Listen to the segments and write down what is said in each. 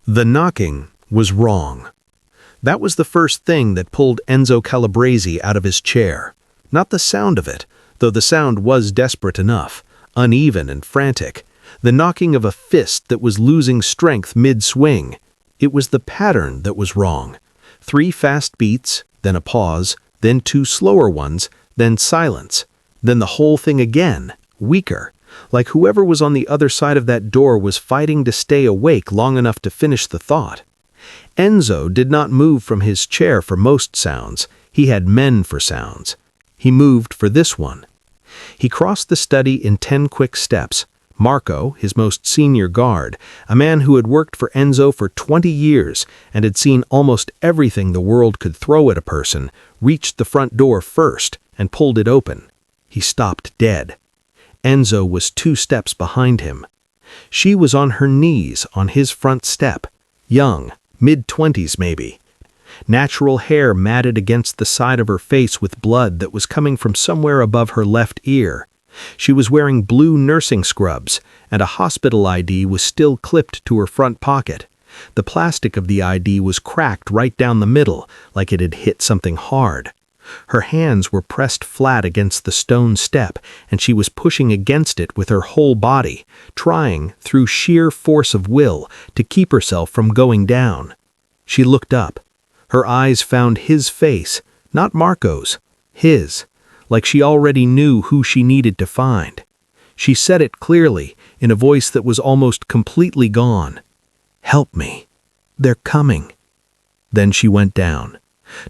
The knocking was wrong. That was the first thing that pulled Enzo Calabrese out of his chair. Not the sound of it, though the sound was desperate enough, uneven and frantic. The knocking of a fist that was losing strength mid-swing. It was the pattern that was wrong. 3 fast beats, then a pause, then 2 slower ones, then silence. Then the whole thing again, weaker. Like whoever was on the other side of that door was fighting to stay awake long enough to finish the thought. Enzo did not move from his chair for most sounds. He had men for sounds. He moved for this one. He crossed the study in 10 quick steps. Marco, his most senior guard, a man who had worked for Enzo for 20 years and had seen almost everything the world could throw at a person, reached the front door first and pulled it open. He stopped dead. Enzo was 2 steps behind him. She was on her knees on his front step, young, mid-20s maybe. Natural hair matted against the side of her face with blood that was coming from somewhere above her left ear. She was wearing blue nursing scrubs, and a hospital ID was still clipped to her front pocket. The plastic of the ID was cracked right down the middle, like it had hit something hard. Her hands were pressed flat against the stone step, and she was pushing against it with her whole body, trying, through sheer force of will, to keep herself from going down. She looked up. Her eyes found his face, not Marco's, his, like she already knew who she needed to find. She said it clearly, in a voice that was almost completely gone. "Help me. They're coming." Then she went down.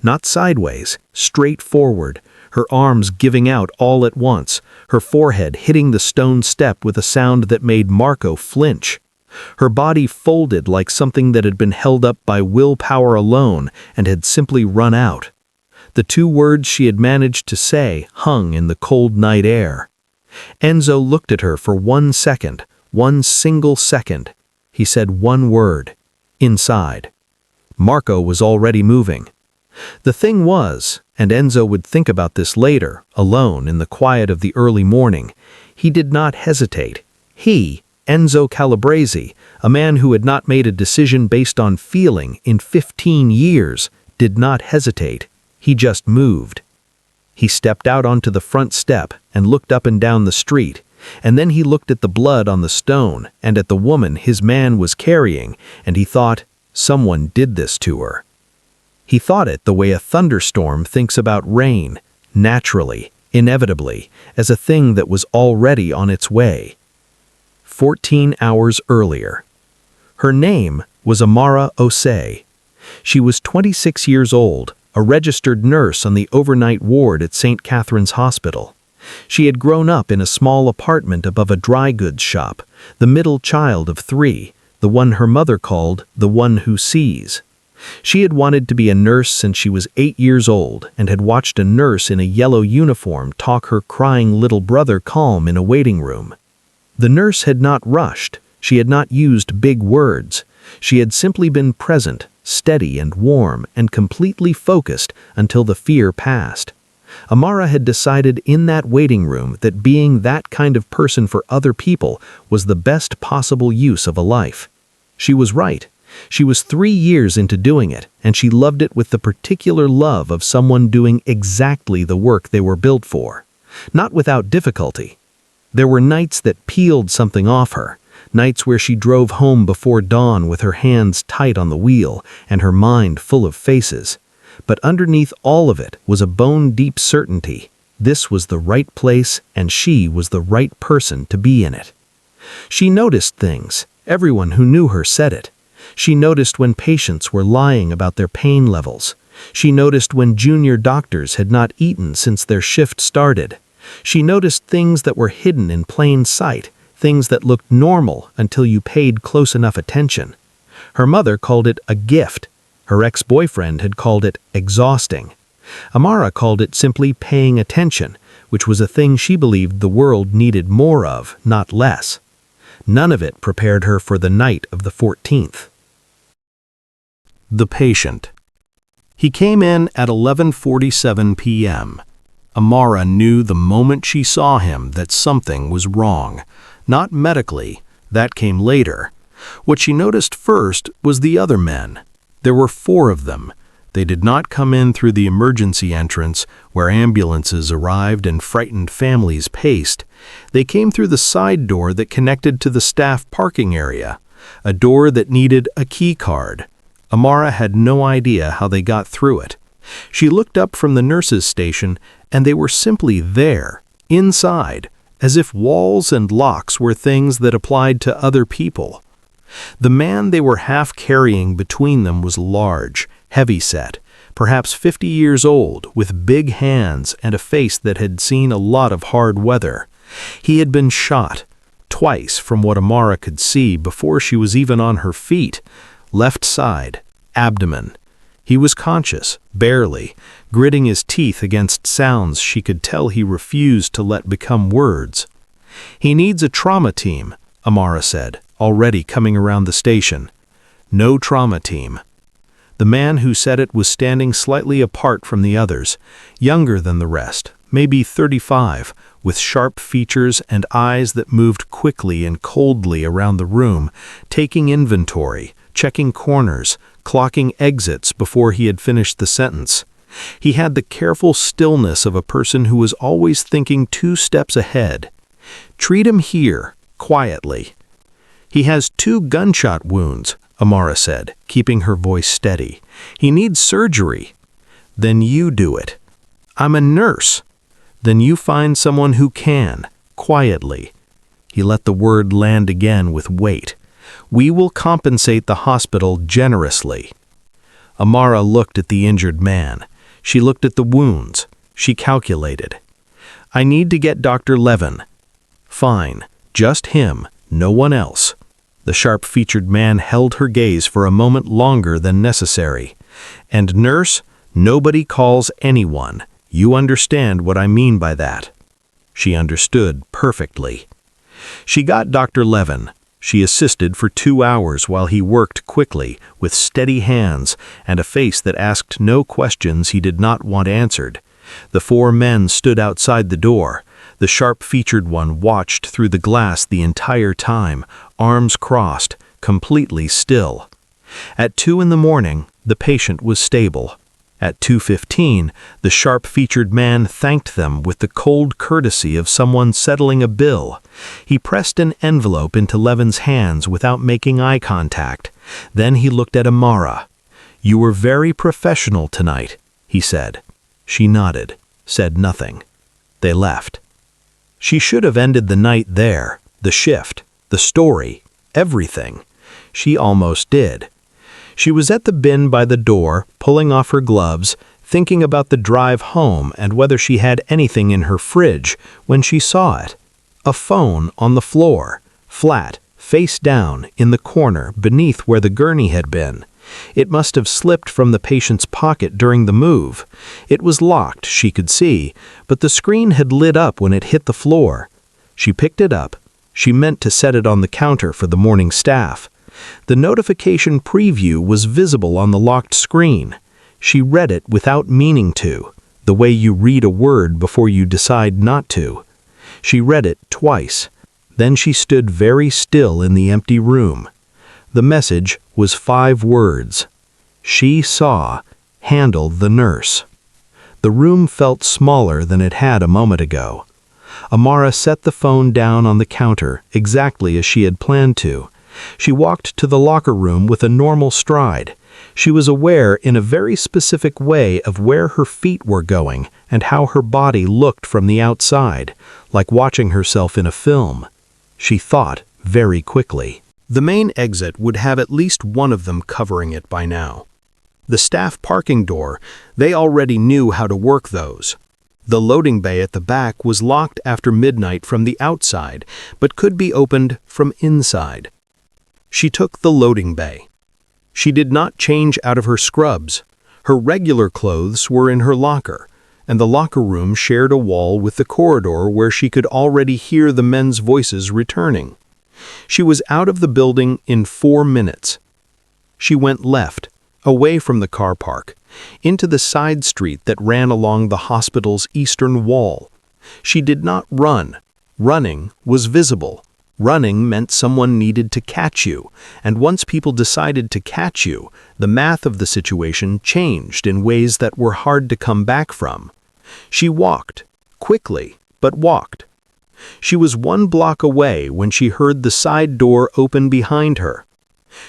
Not sideways, straight forward, her arms giving out all at once, her forehead hitting the stone step with a sound that made Marco flinch. Her body folded like something that had been held up by willpower alone and had simply run out. The 2 words she had managed to say hung in the cold night air. Enzo looked at her for 1 second, 1 single second. He said 1 word. Inside. Marco was already moving. The thing was, and Enzo would think about this later, alone in the quiet of the early morning, he did not hesitate. He, Enzo Calabrese, a man who had not made a decision based on feeling in 15 years, did not hesitate. He just moved. He stepped out onto the front step and looked up and down the street, and then he looked at the blood on the stone and at the woman his man was carrying, and he thought, someone did this to her. He thought it the way a thunderstorm thinks about rain, naturally, inevitably, as a thing that was already on its way. 14 hours earlier. Her name was Amara Osei. She was 26 years old, a registered nurse on the overnight ward at St. Catherine's Hospital. She had grown up in a small apartment above a dry goods shop, the middle child of 3, the one her mother called the one who sees. She had wanted to be a nurse since she was 8 years old and had watched a nurse in a yellow uniform talk her crying little brother calm in a waiting room. The nurse had not rushed. She had not used big words. She had simply been present, steady and warm, and completely focused until the fear passed. Amara had decided in that waiting room that being that kind of person for other people was the best possible use of a life. She was right. She was 3 years into doing it, and she loved it with the particular love of someone doing exactly the work they were built for. Not without difficulty. There were nights that peeled something off her, nights where she drove home before dawn with her hands tight on the wheel and her mind full of faces. But underneath all of it was a bone-deep certainty. This was the right place, and she was the right person to be in it. She noticed things. Everyone who knew her said it. She noticed when patients were lying about their pain levels. She noticed when junior doctors had not eaten since their shift started. She noticed things that were hidden in plain sight, things that looked normal until you paid close enough attention. Her mother called it a gift. Her ex-boyfriend had called it exhausting. Amara called it simply paying attention, which was a thing she believed the world needed more of, not less. None of it prepared her for the night of the 14th. The patient. He came in at 11:47 p.m. Amara knew the moment she saw him that something was wrong. Not medically, that came later, What she noticed first was the other men. There were 4 of them. They did not come in through the emergency entrance, where ambulances arrived and frightened families paced. They came through the side door that connected to the staff parking area, a door that needed a key card. Amara had no idea how they got through it. She looked up from the nurses' station, and they were simply there, inside, as if walls and locks were things that applied to other people. The man they were half carrying between them was large, heavy-set, perhaps 50 years old, with big hands and a face that had seen a lot of hard weather. He had been shot, twice from what Amara could see before she was even on her feet. Left side, abdomen. He was conscious, barely, gritting his teeth against sounds she could tell he refused to let become words. "He needs a trauma team," Amara said, already coming around the station. "No trauma team." The man who said it was standing slightly apart from the others, younger than the rest, maybe 35, with sharp features and eyes that moved quickly and coldly around the room, taking inventory, checking corners, clocking exits before he had finished the sentence. He had the careful stillness of a person who was always thinking 2 steps ahead. "Treat him here, quietly." "He has 2 gunshot wounds," Amara said, keeping her voice steady. "He needs surgery." "Then you do it." "I'm a nurse." "Then you find someone who can, quietly." He let the word land again with weight. "We will compensate the hospital generously." Amara looked at the injured man. She looked at the wounds. She calculated. "I need to get Dr. Levin." "Fine, just him, no one else." The sharp-featured man held her gaze for a moment longer than necessary. "And nurse, nobody calls anyone. You understand what I mean by that." She understood perfectly. She got Dr. Levin. She assisted for 2 hours while he worked quickly, with steady hands and a face that asked no questions he did not want answered. The 4 men stood outside the door. The sharp-featured one watched through the glass the entire time, arms crossed, completely still. At 2 in the morning, the patient was stable. At 2:15, the sharp-featured man thanked them with the cold courtesy of someone settling a bill. He pressed an envelope into Levin's hands without making eye contact. Then he looked at Amara. "You were very professional tonight," he said. She nodded, said nothing. They left. She should have ended the night there, the shift, the story, everything. She almost did. She was at the bin by the door, pulling off her gloves, thinking about the drive home and whether she had anything in her fridge, when she saw it. A phone on the floor, flat, face down, in the corner beneath where the gurney had been. It must have slipped from the patient's pocket during the move. It was locked, she could see, but the screen had lit up when it hit the floor. She picked it up. She meant to set it on the counter for the morning staff. The notification preview was visible on the locked screen. She read it without meaning to, the way you read a word before you decide not to. She read it twice. Then she stood very still in the empty room. The message was 5 words. She saw, handle the nurse. The room felt smaller than it had a moment ago. Amara set the phone down on the counter exactly as she had planned to. She walked to the locker room with a normal stride. She was aware in a very specific way of where her feet were going and how her body looked from the outside, like watching herself in a film. She thought very quickly. The main exit would have at least one of them covering it by now. The staff parking door, they already knew how to work those. The loading bay at the back was locked after midnight from the outside, but could be opened from inside. She took the loading bay. She did not change out of her scrubs. Her regular clothes were in her locker, and the locker room shared a wall with the corridor where she could already hear the men's voices returning. She was out of the building in 4 minutes. She went left, away from the car park, into the side street that ran along the hospital's eastern wall. She did not run. Running was visible. Running meant someone needed to catch you, and once people decided to catch you, the math of the situation changed in ways that were hard to come back from. She walked, quickly, but walked. She was 1 block away when she heard the side door open behind her.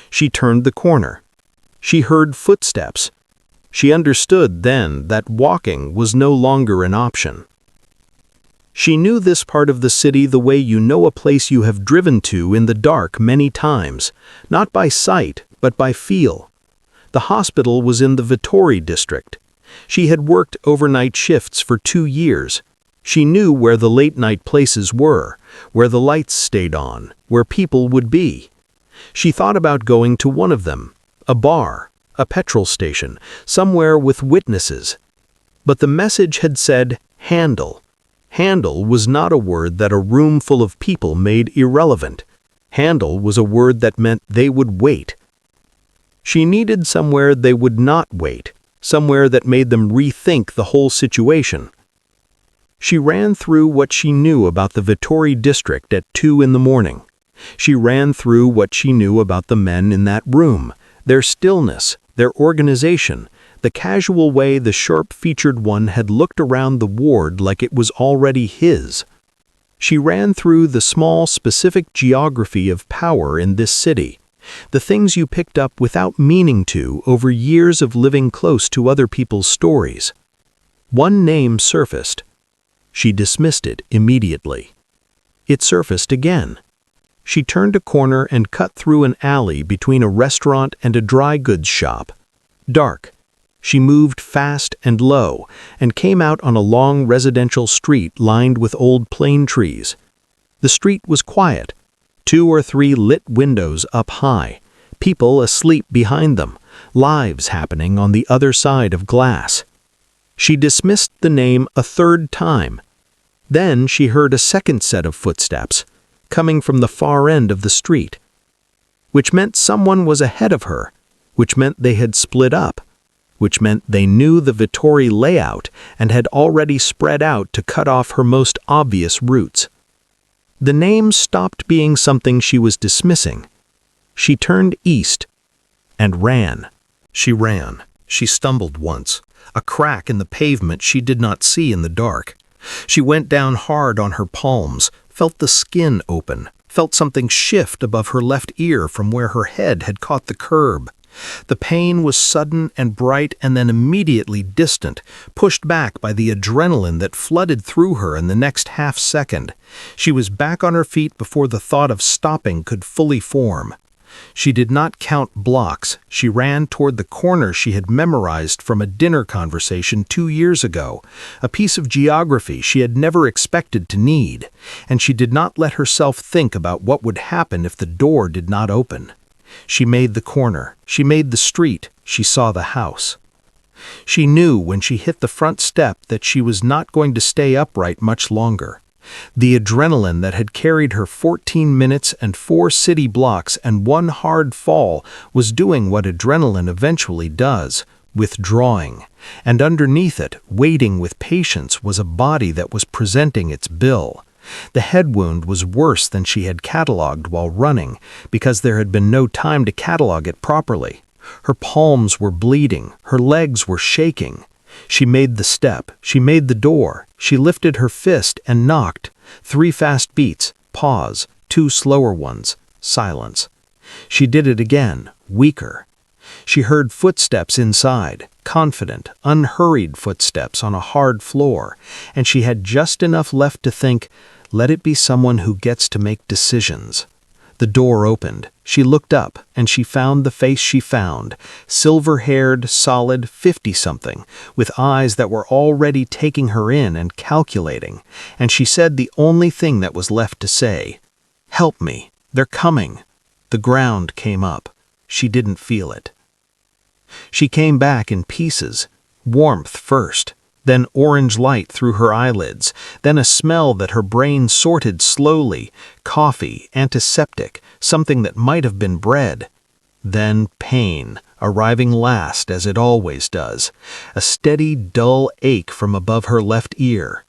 She turned the corner. She heard footsteps. She understood then that walking was no longer an option. She knew this part of the city the way you know a place you have driven to in the dark many times, not by sight, but by feel. The hospital was in the Vettori district. She had worked overnight shifts for 2 years. She knew where the late-night places were, where the lights stayed on, where people would be. She thought about going to one of them, a bar, a petrol station, somewhere with witnesses. But the message had said, handle. Handle was not a word that a room full of people made irrelevant. Handle was a word that meant they would wait. She needed somewhere they would not wait, somewhere that made them rethink the whole situation. She ran through what she knew about the Vettori district at 2 in the morning. She ran through what she knew about the men in that room, their stillness, their organization, the casual way the sharp-featured one had looked around the ward like it was already his. She ran through the small, specific geography of power in this city, the things you picked up without meaning to over years of living close to other people's stories. One name surfaced. She dismissed it immediately. It surfaced again. She turned a corner and cut through an alley between a restaurant and a dry goods shop. Dark. She moved fast and low and came out on a long residential street lined with old plane trees. The street was quiet. 2 or 3 lit windows up high, people asleep behind them, lives happening on the other side of glass. She dismissed the name a 3rd time. Then she heard a second set of footsteps, coming from the far end of the street, which meant someone was ahead of her, which meant they had split up, which meant they knew the Vettori layout and had already spread out to cut off her most obvious routes. The name stopped being something she was dismissing. She turned east and ran. She ran. She stumbled once, a crack in the pavement she did not see in the dark. She went down hard on her palms, felt the skin open, felt something shift above her left ear from where her head had caught the curb. The pain was sudden and bright and then immediately distant, pushed back by the adrenaline that flooded through her in the next half second. She was back on her feet before the thought of stopping could fully form. She did not count blocks. She ran toward the corner she had memorized from a dinner conversation 2 years ago, a piece of geography she had never expected to need, and she did not let herself think about what would happen if the door did not open. She made the corner, she made the street, she saw the house. She knew when she hit the front step that she was not going to stay upright much longer. The adrenaline that had carried her 14 minutes and 4 city blocks and 1 hard fall was doing what adrenaline eventually does, withdrawing. And underneath it, waiting with patience, was a body that was presenting its bill. The head wound was worse than she had catalogued while running, because there had been no time to catalog it properly. Her palms were bleeding, her legs were shaking. She made the step, she made the door, she lifted her fist and knocked. 3 fast beats, pause, 2 slower ones, silence. She did it again, weaker. She heard footsteps inside, confident, unhurried footsteps on a hard floor, and she had just enough left to think, let it be someone who gets to make decisions. The door opened. She looked up, and she found the face she found, silver-haired, solid 50-something, with eyes that were already taking her in and calculating, and she said the only thing that was left to say, "Help me, they're coming." The ground came up. She didn't feel it. She came back in pieces, warmth first, then orange light through her eyelids, then a smell that her brain sorted slowly, coffee, antiseptic, something that might have been bread. Then pain, arriving last as it always does, a steady, dull ache from above her left ear.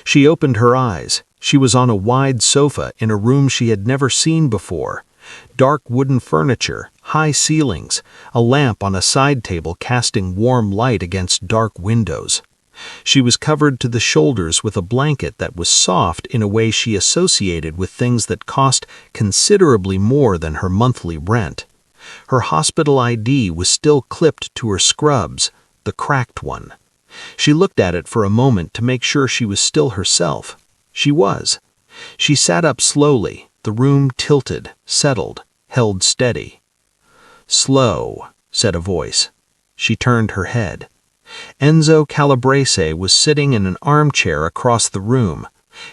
She opened her eyes. She was on a wide sofa in a room she had never seen before. Dark wooden furniture, high ceilings, a lamp on a side table casting warm light against dark windows. She was covered to the shoulders with a blanket that was soft in a way she associated with things that cost considerably more than her monthly rent. Her hospital ID was still clipped to her scrubs, the cracked one. She looked at it for a moment to make sure she was still herself. She was. She sat up slowly, the room tilted, settled, held steady. "Slow," said a voice. She turned her head. Enzo Calabrese was sitting in an armchair across the room.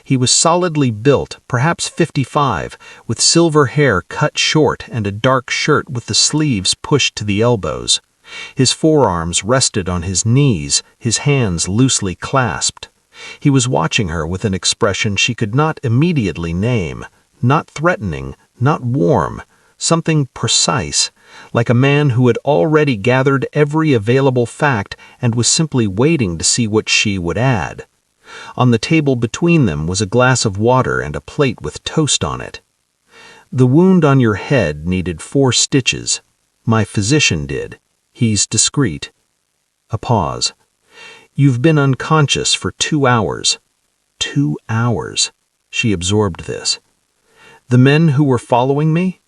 He was solidly built, perhaps 55, with silver hair cut short and a dark shirt with the sleeves pushed to the elbows. His forearms rested on his knees, his hands loosely clasped. He was watching her with an expression she could not immediately name, not threatening, not warm, something precise, like a man who had already gathered every available fact and was simply waiting to see what she would add. On the table between them was a glass of water and a plate with toast on it. "The wound on your head needed 4 stitches. My physician did. He's discreet." A pause. "You've been unconscious for 2 hours." 2 hours. She absorbed this. "The men who were following me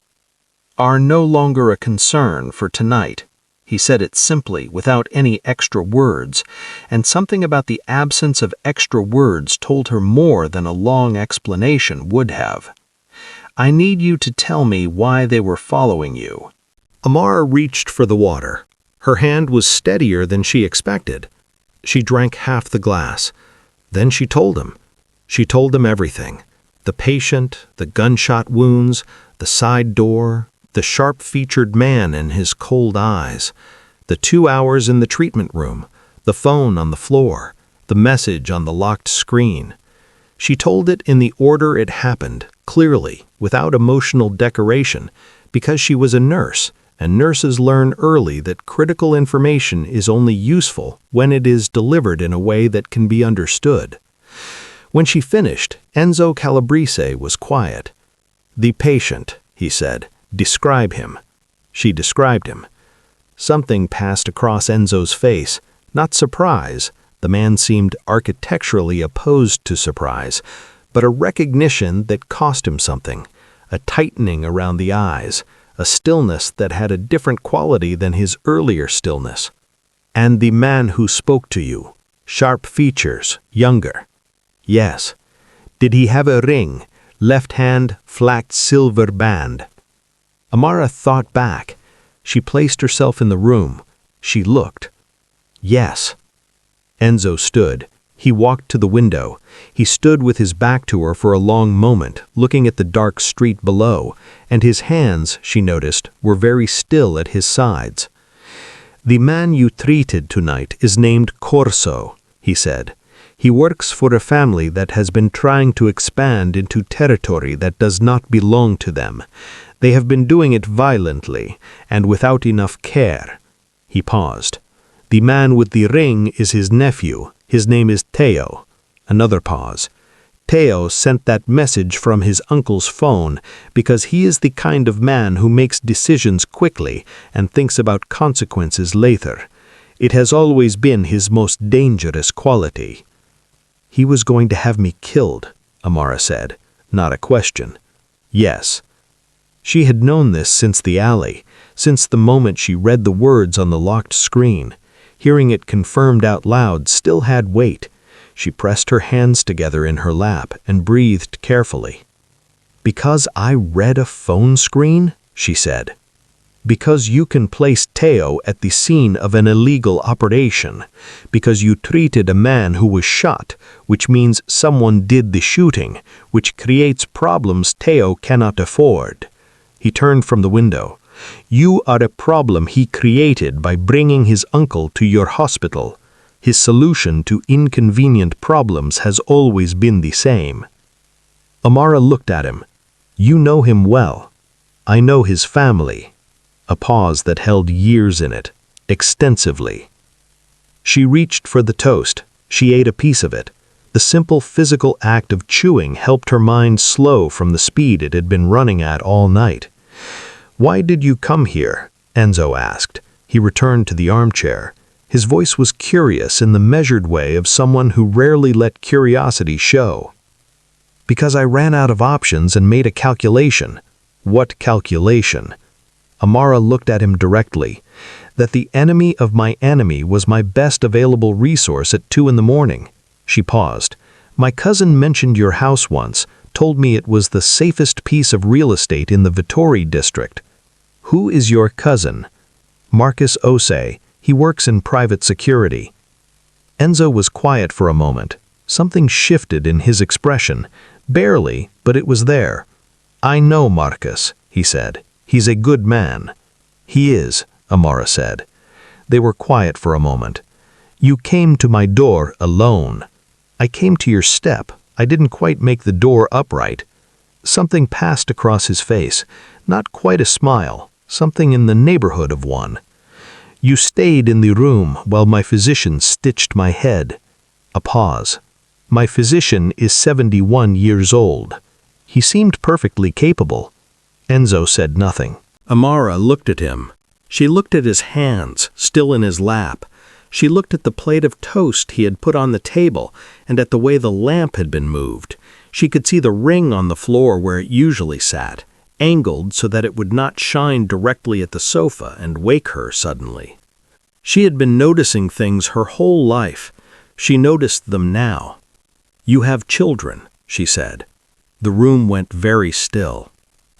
are no longer a concern for tonight." He said it simply, without any extra words, and something about the absence of extra words told her more than a long explanation would have. "I need you to tell me why they were following you." Amara reached for the water. Her hand was steadier than she expected. She drank half the glass. Then she told him. She told him everything. The patient, the gunshot wounds, the side door, the sharp-featured man and his cold eyes, the 2 hours in the treatment room, the phone on the floor, the message on the locked screen. She told it in the order it happened, clearly, without emotional decoration, because she was a nurse, and nurses learn early that critical information is only useful when it is delivered in a way that can be understood. When she finished, Enzo Calabrese was quiet. "The patient," he said. "Describe him." She described him. Something passed across Enzo's face, not surprise. The man seemed architecturally opposed to surprise, but a recognition that cost him something, a tightening around the eyes, a stillness that had a different quality than his earlier stillness. "And the man who spoke to you, sharp features, younger." "Yes." "Did he have a ring, left hand, flat silver band?" Amara thought back. She placed herself in the room. She looked. "Yes." Enzo stood. He walked to the window. He stood with his back to her for a long moment, looking at the dark street below, and his hands, she noticed, were very still at his sides. "The man you treated tonight is named Corso," he said. "He works for a family that has been trying to expand into territory that does not belong to them. They have been doing it violently, and without enough care." He paused. "The man with the ring is his nephew. His name is Teo." Another pause. "Teo sent that message from his uncle's phone because he is the kind of man who makes decisions quickly and thinks about consequences later. It has always been his most dangerous quality." "He was going to have me killed," Amara said, not a question. "Yes." She had known this since the alley, since the moment she read the words on the locked screen. Hearing it confirmed out loud still had weight. She pressed her hands together in her lap and breathed carefully. "Because I read a phone screen?" she said. "Because you can place Teo at the scene of an illegal operation. Because you treated a man who was shot, which means someone did the shooting, which creates problems Teo cannot afford." He turned from the window. "You are a problem he created by bringing his uncle to your hospital. His solution to inconvenient problems has always been the same." Amara looked at him. "You know him well." "I know his family." A pause that held years in it, extensively. She reached for the toast. She ate a piece of it. The simple physical act of chewing helped her mind slow from the speed it had been running at all night. "Why did you come here?" Enzo asked. He returned to the armchair. His voice was curious in the measured way of someone who rarely let curiosity show. "Because I ran out of options and made a calculation." "What calculation?" Amara looked at him directly. "That the enemy of my enemy was my best available resource at 2 in the morning. She paused. "My cousin mentioned your house once, told me it was the safest piece of real estate in the Vettori district." "Who is your cousin?" "Marcus Osei. He works in private security." Enzo was quiet for a moment. Something shifted in his expression. Barely, but it was there. "I know Marcus," he said. "He's a good man." "He is," Amara said. They were quiet for a moment. "You came to my door alone." "I came to your step. I didn't quite make the door upright." Something passed across his face. Not quite a smile. Something in the neighborhood of one. "You stayed in the room while my physician stitched my head." A pause. "My physician is 71 years old." He seemed perfectly capable. Enzo said nothing. Amara looked at him. She looked at his hands, still in his lap. She looked at the plate of toast he had put on the table and at the way the lamp had been moved. She could see the ring on the floor where it usually sat, angled so that it would not shine directly at the sofa and wake her suddenly. She had been noticing things her whole life. She noticed them now. "You have children," she said. The room went very still.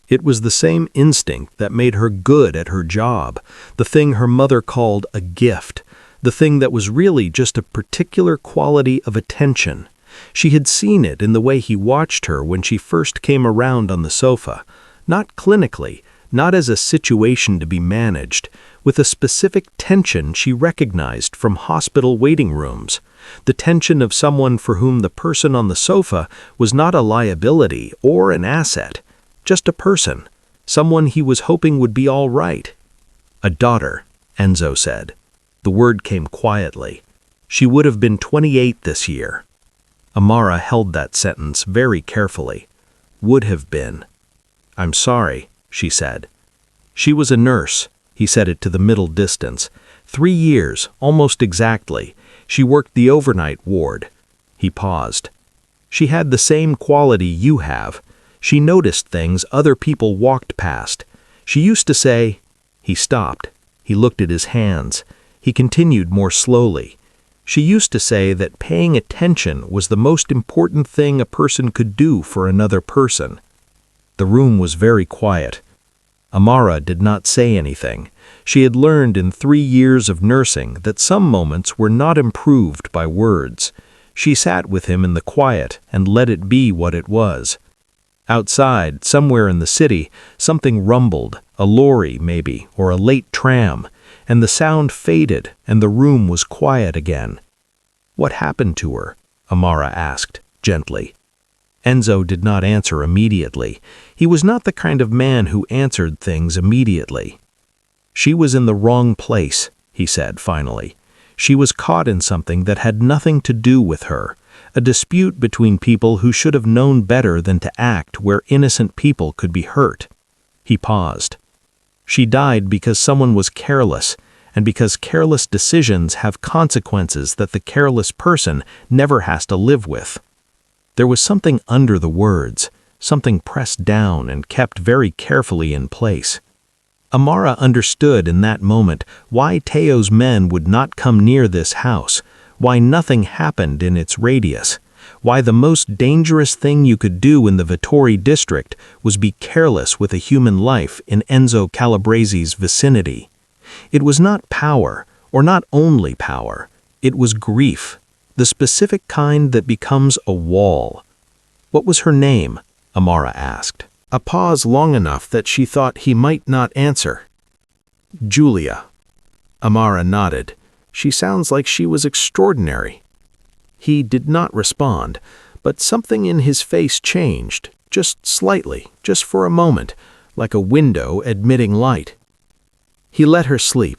It was the same instinct that made her good at her job, the thing her mother called a gift, the thing that was really just a particular quality of attention. She had seen it in the way he watched her when she first came around on the sofa, not clinically, not as a situation to be managed, with a specific tension she recognized from hospital waiting rooms, the tension of someone for whom the person on the sofa was not a liability or an asset, just a person, someone he was hoping would be all right. "A daughter," Enzo said. The word came quietly. "She would have been 28 this year." Amara held that sentence very carefully. "Would have been." "I'm sorry," she said. "She was a nurse." He said it to the middle distance. 3 years, almost exactly. She worked the overnight ward. He paused. "She had the same quality you have. She noticed things other people walked past. She used to say—" He stopped. He looked at his hands. He continued more slowly. "She used to say that paying attention was the most important thing a person could do for another person." The room was very quiet. Amara did not say anything. She had learned in 3 years of nursing that some moments were not improved by words. She sat with him in the quiet and let it be what it was. Outside, somewhere in the city, something rumbled, a lorry maybe, or a late tram, and the sound faded and the room was quiet again. "What happened to her?" Amara asked, gently. Enzo did not answer immediately. He was not the kind of man who answered things immediately. "She was in the wrong place," he said finally. "She was caught in something that had nothing to do with her, a dispute between people who should have known better than to act where innocent people could be hurt." He paused. "She died because someone was careless, and because careless decisions have consequences that the careless person never has to live with." There was something under the words, something pressed down and kept very carefully in place. Amara understood in that moment why Teo's men would not come near this house, why nothing happened in its radius, why the most dangerous thing you could do in the Vettori district was be careless with a human life in Enzo Calabrese's vicinity. It was not power, or not only power, it was grief, the specific kind that becomes a wall. "What was her name?" Amara asked. A pause long enough that she thought he might not answer. "Julia." Amara nodded. "She sounds like she was extraordinary." He did not respond, but something in his face changed, just slightly, just for a moment, like a window admitting light. He let her sleep.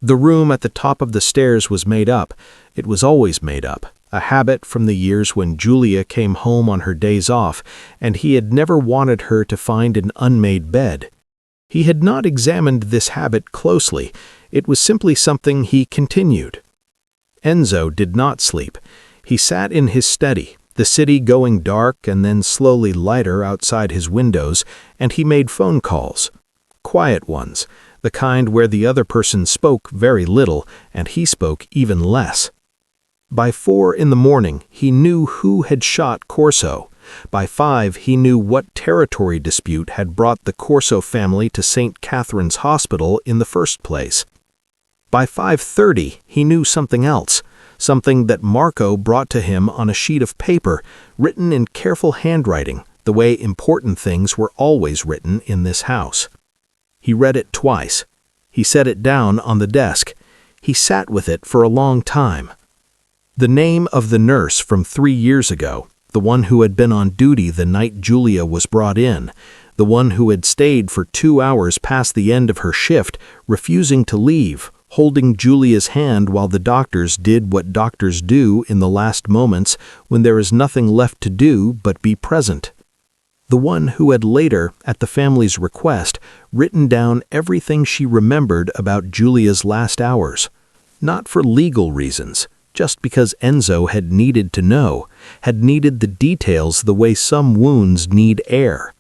The room at the top of the stairs was made up. It was always made up. a habit from the years when Julia came home on her days off, and he had never wanted her to find an unmade bed. He had not examined this habit closely. It was simply something he continued. Enzo did not sleep. He sat in his study, the city going dark and then slowly lighter outside his windows, and he made phone calls. Quiet ones, the kind where the other person spoke very little and he spoke even less. By 4 in the morning, he knew who had shot Corso. By 5, he knew what territory dispute had brought the Corso family to St. Catherine's Hospital in the first place. By 5:30, he knew something else, something that Marco brought to him on a sheet of paper, written in careful handwriting, the way important things were always written in this house. He read it twice. He set it down on the desk. He sat with it for a long time. The name of the nurse from 3 years ago, the one who had been on duty the night Julia was brought in, the one who had stayed for 2 hours past the end of her shift, refusing to leave, holding Julia's hand while the doctors did what doctors do in the last moments when there is nothing left to do but be present. The one who had later, at the family's request, written down everything she remembered about Julia's last hours. Not for legal reasons, just because Enzo had needed to know, had needed the details the way some wounds need air.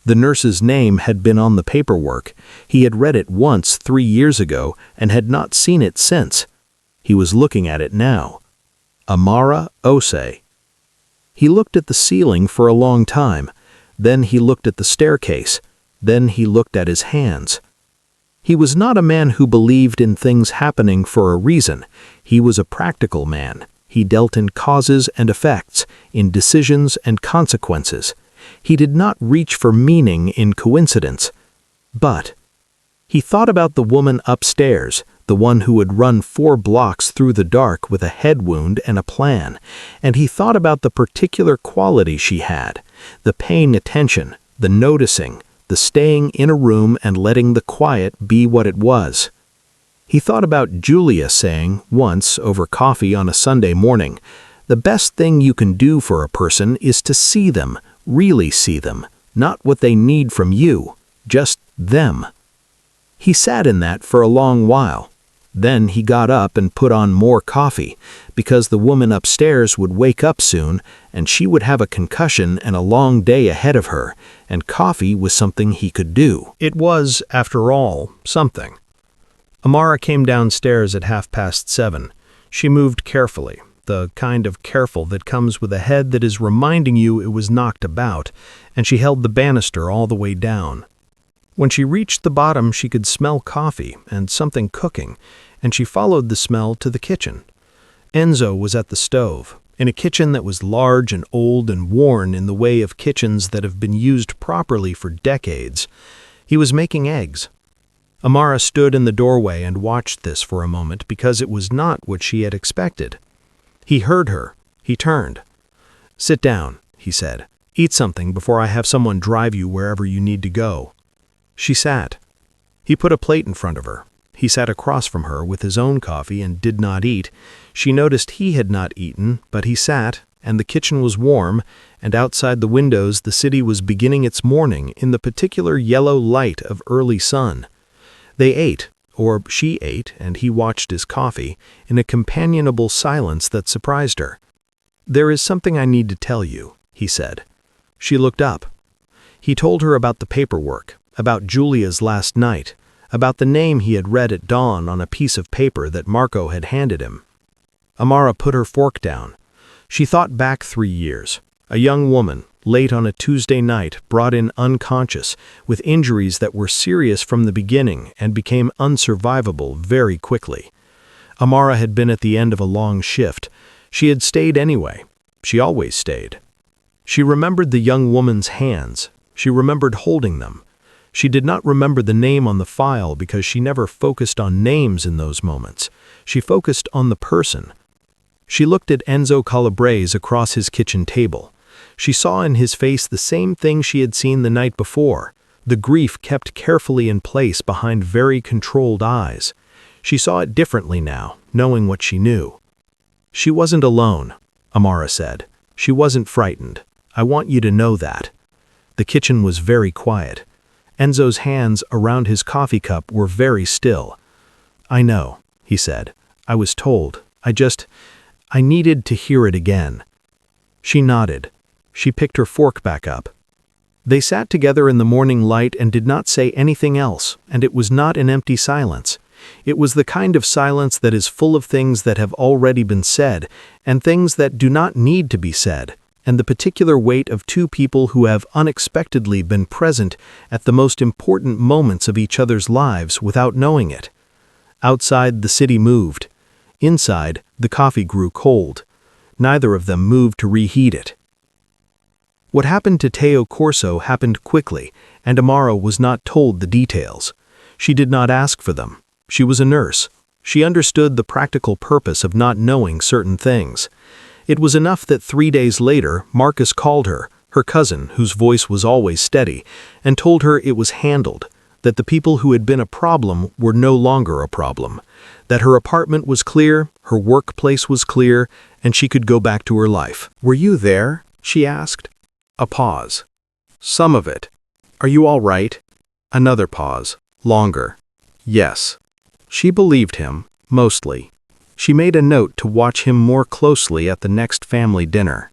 The nurse's name had been on the paperwork. He had read it once 3 years ago and had not seen it since. He was looking at it now. Amara Osei. He looked at the ceiling for a long time. Then he looked at the staircase. Then he looked at his hands. He was not a man who believed in things happening for a reason. He was a practical man. He dealt in causes and effects, in decisions and consequences. He did not reach for meaning in coincidence. But he thought about the woman upstairs, the one who had run 4 blocks through the dark with a head wound and a plan, and he thought about the particular quality she had, the paying attention, the noticing, the staying in a room and letting the quiet be what it was. He thought about Julia saying, once, over coffee on a Sunday morning, "The best thing you can do for a person is to see them, really see them, not what they need from you, just them." He sat in that for a long while. Then he got up and put on more coffee, because the woman upstairs would wake up soon, and she would have a concussion and a long day ahead of her, and coffee was something he could do. It was, after all, something. Amara came downstairs at 7:30. She moved carefully, the kind of careful that comes with a head that is reminding you it was knocked about, and she held the banister all the way down. When she reached the bottom, she could smell coffee and something cooking, and she followed the smell to the kitchen. Enzo was at the stove, in a kitchen that was large and old and worn in the way of kitchens that have been used properly for decades. He was making eggs. Amara stood in the doorway and watched this for a moment because it was not what she had expected. He heard her. He turned. "Sit down," he said. "Eat something before I have someone drive you wherever you need to go." She sat. He put a plate in front of her. He sat across from her with his own coffee and did not eat. She noticed he had not eaten, but he sat, and the kitchen was warm, and outside the windows the city was beginning its morning in the particular yellow light of early sun. They ate, or she ate, and he watched his coffee, in a companionable silence that surprised her. "There is something I need to tell you," he said. She looked up. He told her about the paperwork, about Julia's last night, about the name he had read at dawn on a piece of paper that Marco had handed him. Amara put her fork down. She thought back 3 years. A young woman, late on a Tuesday night, brought in unconscious, with injuries that were serious from the beginning and became unsurvivable very quickly. Amara had been at the end of a long shift. She had stayed anyway. She always stayed. She remembered the young woman's hands. She remembered holding them. She did not remember the name on the file because she never focused on names in those moments. She focused on the person. She looked at Enzo Calabrese across his kitchen table. She saw in his face the same thing she had seen the night before, the grief kept carefully in place behind very controlled eyes. She saw it differently now, knowing what she knew. She wasn't alone. Amara said. She wasn't frightened. I want you to know that. The kitchen was very quiet. Enzo's hands around his coffee cup were very still. I know, he said. I was told. I needed to hear it again. She nodded. She picked her fork back up. They sat together in the morning light and did not say anything else, and it was not an empty silence. It was the kind of silence that is full of things that have already been said, and things that do not need to be said, and the particular weight of two people who have unexpectedly been present at the most important moments of each other's lives without knowing it. Outside, the city moved. Inside, the coffee grew cold. Neither of them moved to reheat it. What happened to Teo Corso happened quickly, and Amara was not told the details. She did not ask for them. She was a nurse. She understood the practical purpose of not knowing certain things. It was enough that 3 days later, Marcus called her, her cousin, whose voice was always steady, and told her it was handled, that the people who had been a problem were no longer a problem, that her apartment was clear, her workplace was clear, and she could go back to her life. "Were you there?" she asked. A pause. "Some of it. Are you all right?" Another pause. Longer. "Yes." She believed him, mostly. She made a note to watch him more closely at the next family dinner.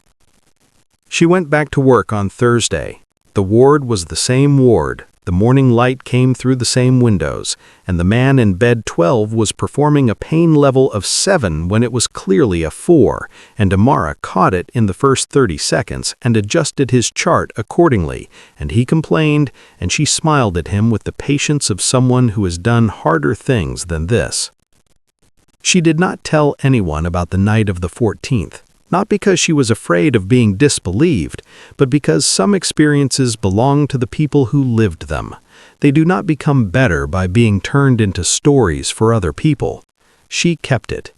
She went back to work on Thursday. The ward was the same ward. The morning light came through the same windows, and the man in bed 12 was performing a pain level of 7 when it was clearly a 4, and Amara caught it in the first 30 seconds and adjusted his chart accordingly, and he complained, and she smiled at him with the patience of someone who has done harder things than this. She did not tell anyone about the night of the 14th. Not because she was afraid of being disbelieved, but because some experiences belong to the people who lived them. They do not become better by being turned into stories for other people. She kept it.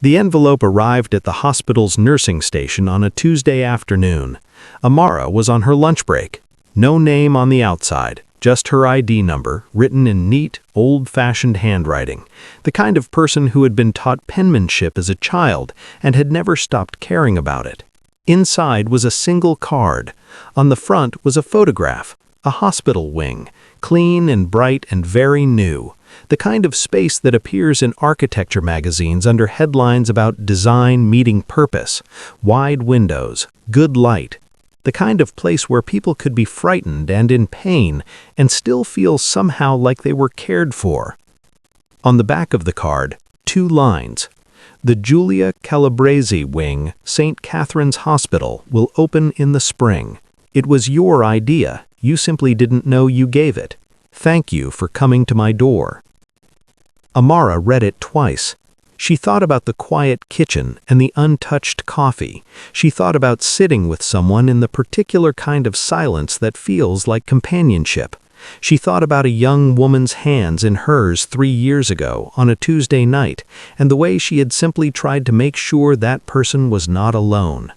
The envelope arrived at the hospital's nursing station on a Tuesday afternoon. Amara was on her lunch break. No name on the outside. Just her ID number, written in neat, old-fashioned handwriting, the kind of person who had been taught penmanship as a child and had never stopped caring about it. Inside was a single card. On the front was a photograph, a hospital wing, clean and bright and very new, the kind of space that appears in architecture magazines under headlines about design meeting purpose, wide windows, good light, the kind of place where people could be frightened and in pain and still feel somehow like they were cared for. On the back of the card, 2 lines. The Enzo Calabrese wing, St. Catherine's Hospital, will open in the spring. It was your idea. You simply didn't know you gave it. Thank you for coming to my door. Amara read it twice. She thought about the quiet kitchen and the untouched coffee. She thought about sitting with someone in the particular kind of silence that feels like companionship. She thought about a young woman's hands in hers 3 years ago on a Tuesday night, and the way she had simply tried to make sure that person was not alone.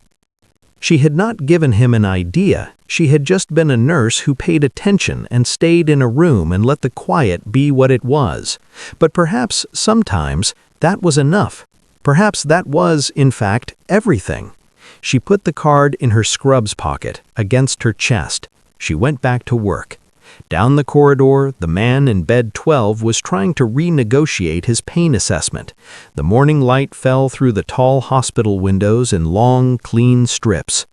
She had not given him an idea. She had just been a nurse who paid attention and stayed in a room and let the quiet be what it was. But perhaps, sometimes, that was enough. Perhaps that was, in fact, everything. She put the card in her scrubs pocket, against her chest. She went back to work. Down the corridor, the man in bed 12 was trying to renegotiate his pain assessment. The morning light fell through the tall hospital windows in long, clean strips.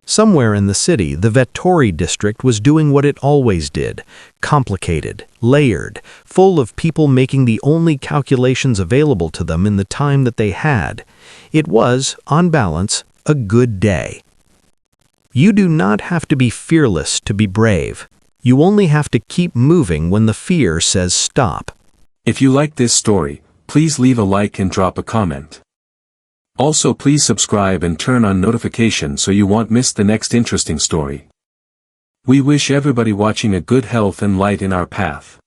Somewhere in the city, the Vettori district was doing what it always did, complicated, layered, full of people making the only calculations available to them in the time that they had. It was, on balance, a good day. You do not have to be fearless to be brave. You only have to keep moving when the fear says stop. If you like this story, please leave a like and drop a comment. Also, please subscribe and turn on notifications so you won't miss the next interesting story. We wish everybody watching a good health and light in our path.